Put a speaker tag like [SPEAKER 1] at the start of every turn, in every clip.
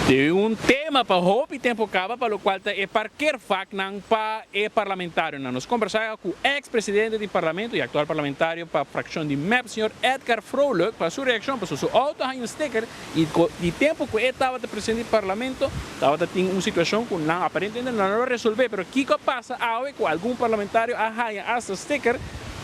[SPEAKER 1] Tem um tema para roupa e tempo acaba para o qual é qualquer fac não para parlamentário. Nós conversamos com o ex-presidente do parlamento e atual parlamentário para a fração de MEP, senhor Edgar Vrolijk, para a sua reação, para sua auto um sticker e tempo que ele estava presidente do parlamento, estava tendo uma situação que não aparentemente não vai resolver, mas o que passa agora com algum parlamentário arranha esse sticker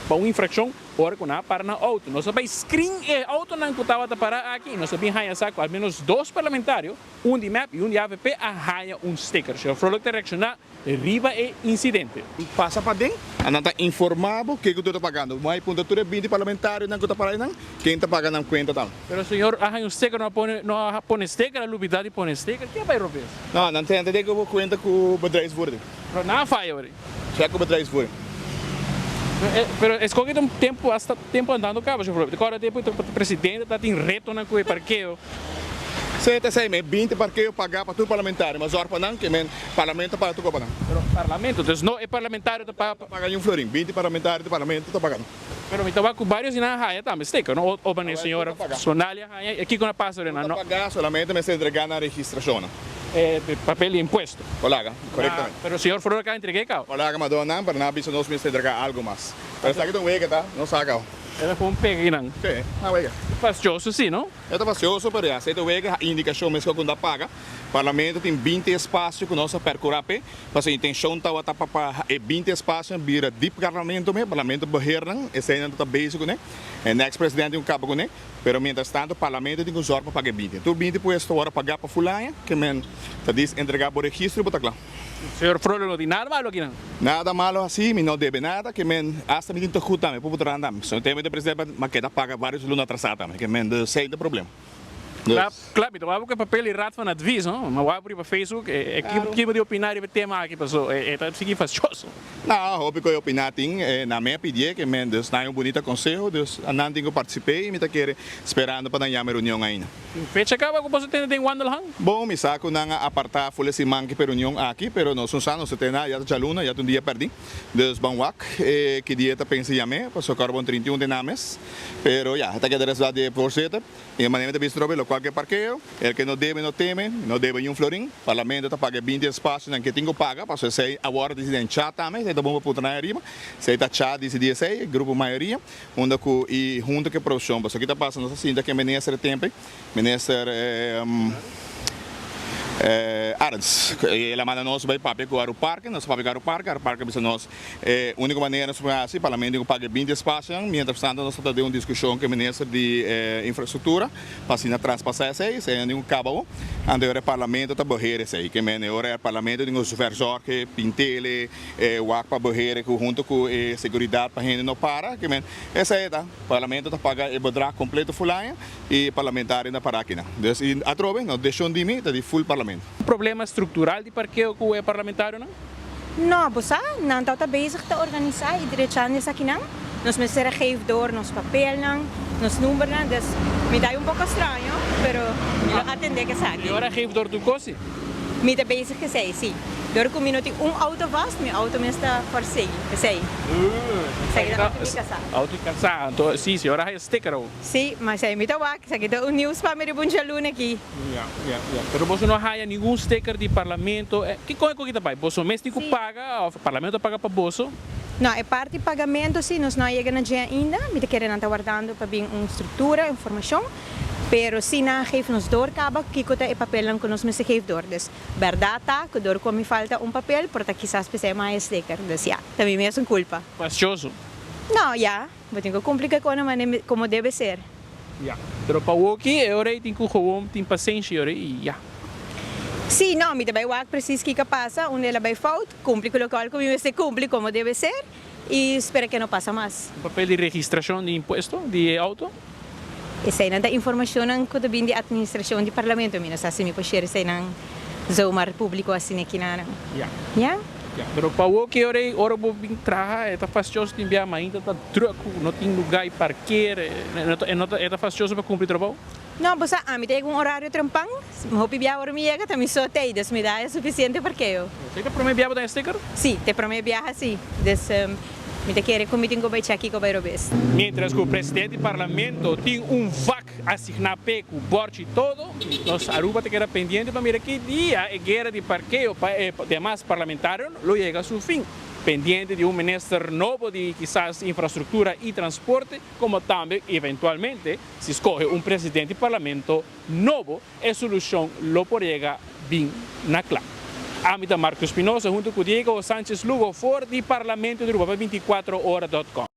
[SPEAKER 1] para uma infração hora que não para na auto. Nós sabemos screen e auto não estava parar aqui. Nós sabemos arranhar com ao menos 2 parlamentários, um de MEP e um de AVP, arranha um sticker. Se o Vrolijk te reaccionar, arriba é incidente.
[SPEAKER 2] Passa para dentro, não está informado o que eu estou pagando. Mas quando tu é 20 parlamentário, não está pagando, quem está pagando a conta tal.
[SPEAKER 1] Mas o senhor arranha um sticker, não põe sticker, a lubidade põe sticker, que vai romper?
[SPEAKER 2] Não tem que eu vou conta com o bedrijfsvoerder.
[SPEAKER 1] Mas não faz, olha.
[SPEAKER 2] Já com o bedrijfsvoerder.
[SPEAKER 1] Pero escolhe um tempo, hasta tempo andando cá, senhor Vrolijk. Agora tempo o presidente está em reto na coisa parqueio.
[SPEAKER 2] Você está saindo 20 parqueio pagar para tu parlamentário, mas ora para não, que o parlamento para tu para não.
[SPEAKER 1] Pero parlamento, então não é parlamentário para
[SPEAKER 2] pagar um florim, 20 parlamentários do parlamento está pagando.
[SPEAKER 1] Pero então com vários e na raia também, sticker, não? Ou para a senhora Sonália, aqui com a passa
[SPEAKER 2] não. Não pagar solamente me se entregar na registração.
[SPEAKER 1] Papel de imposto.
[SPEAKER 2] Colega, corretamente.
[SPEAKER 1] Pero o senhor Vrolijk entreguei cá?
[SPEAKER 2] Colega, mas não, para não avisar nós me se entregar algo mais. Pero está aqui um wega, tá? Não saca.
[SPEAKER 1] Era com um peguinho.
[SPEAKER 2] Sim, uma wega.
[SPEAKER 1] Fastioso, sim, não?
[SPEAKER 2] É fastioso, mas já, se tu wega, a indicação mesmo que quando paga, o parlamento tem 20 espaços que nós percorrer, mas a intenção está para 20 espaços vira de parlamento, o parlamento governa, esse ainda está básico, né? O ex-presidente tem um cabo, né? Pero mientras tanto, o parlamento tem que usar para pagar 20. Tu 20 puesto agora pagar para fulano, que men te diz entregar por registro, botar claro.
[SPEAKER 1] O senhor Vrolijk não tem nada malo aqui, não?
[SPEAKER 2] Nada malo assim, não deve nada, que men hasta me tinha que também, para botar andar. Se tem o presidente, mas que paga vários alunos atrasados também, que men sei do problema.
[SPEAKER 1] Claro, então vamos com papel e rato van advies, não? Mas vamos para Facebook, que pode opinar sobre o tema aqui, pessoal, é seguir fastioso.
[SPEAKER 2] Não, eu que opinar tem, na minha pedia que men dus na um bonito conselho, dus não tenho participei, me tá querendo esperando para dar uma reunião ainda.
[SPEAKER 1] Fecha acaba com você tem Wandelhang?
[SPEAKER 2] Bom, me saco na apartar folha se manque para reunião aqui, pero não são só não se tem nada, já luna, já um dia perdi, dus banwak, que dia tá pensei a mim, passou carbon 31 de names, pero já, tá que der resultado de porceta, e maneira de bistro pelo qualquer parqueio, el que não deve não teme, não deve um florim, parlamento tá paga 20 espaços na que tenho paga, passou sei agora decidem chat também, sei tá bom para na arriba, sei tá chat decidia sei, grupo maioria, onde com e junto que produção, passou que tá passando assim, daqui ministro tempo, ministro Arends, ela manda nós vai papel com o parque, nós papel com o parque bisa nós única maneira nós assim, parlamento paga 20 espaços, mientras tanto nós está dando uma discussão com o ministro de infraestrutura, para assim transpassar esse, se é um cabo, ande o parlamento tá borrer esse, que men o parlamento tem os supervisor que pintele, o para borrer junto com segurança para gente não para, que men essa é tá, parlamento tá paga o badra completo fulano e parlamentar na para aqui, né? Então, a trove, nós deixamos de mim, tá de full parlamento.
[SPEAKER 1] Problema estrutural de parqueio com o parlamentário, não?
[SPEAKER 3] Não, bossa, não está bezig te organizar e direito aqui não. Nós me será geef door nos papel não, nos número não, dus me dá pouco estranho, pero eu atender que sabe.
[SPEAKER 1] E agora geef door do cosi?
[SPEAKER 3] Me está bezig que sei, sim. Door que minuto auto vast, meu auto me está for sale, que sei. Sei da
[SPEAKER 1] auto cansado, então sim, se agora é sticker ou?
[SPEAKER 3] Sim, mas aí me está wak, sei que news para me bunja luna aqui.
[SPEAKER 1] Pero você não há nenhum sticker de parlamento, que coisa que está pai? Você mesmo paga, o parlamento paga para bolso?
[SPEAKER 3] Não, é parte de pagamento, sim, nós não chegamos na dia ainda, me está querendo estar guardando para bem uma estrutura, informação. Pero se não geef nos door caba, que é papel que nós me se geef door. Dus verdade tá, que door como me falta papel, porque quizás precisa mais sticker. Dus ja, também é uma culpa.
[SPEAKER 1] Fastioso?
[SPEAKER 3] Não, já, vou ter que complicar com como deve ser.
[SPEAKER 1] Ja, pero para o que eu tenho que gewoon, tenho paciência e já.
[SPEAKER 3] Sim, não, me também o preciso que passa, onde ela vai falta, cumpre com o local como se cumpre como deve ser e espero que não passe mais.
[SPEAKER 1] Papel de registração de imposto de auto?
[SPEAKER 3] Essa é a informação que também da administração do parlamento, mas assim me pode ser na zona pública assim aqui na. Já?
[SPEAKER 1] Pero para o que ora vou entrar, é fastioso de enviar, mas ainda está troco, não tem lugar para parquear, é fastioso para cumprir trabalho?
[SPEAKER 3] Não, você me tem horário trampang, me viajar hora me chega, também só tem, das me dá é suficiente para que eu.
[SPEAKER 1] Você te promete viajar para sticker?
[SPEAKER 3] Sim, te promete viajar sim. Me te quer comigo com o aqui com o Mientras
[SPEAKER 1] que o presidente do parlamento tem vac asignar peco, borte todo, nós Aruba te queda pendiente para mirar que dia a guerra de parqueio para demais parlamentares lo llega a su fin. Pendiente de un ministro nuevo de quizás infraestructura y transporte, como también eventualmente si escoge un presidente de parlamento nuevo, la solución lo podría bien na clara. Amita Marco Espinosa junto con Diego Sánchez Lugo for de Parlamento de Uruguay 24horas.com.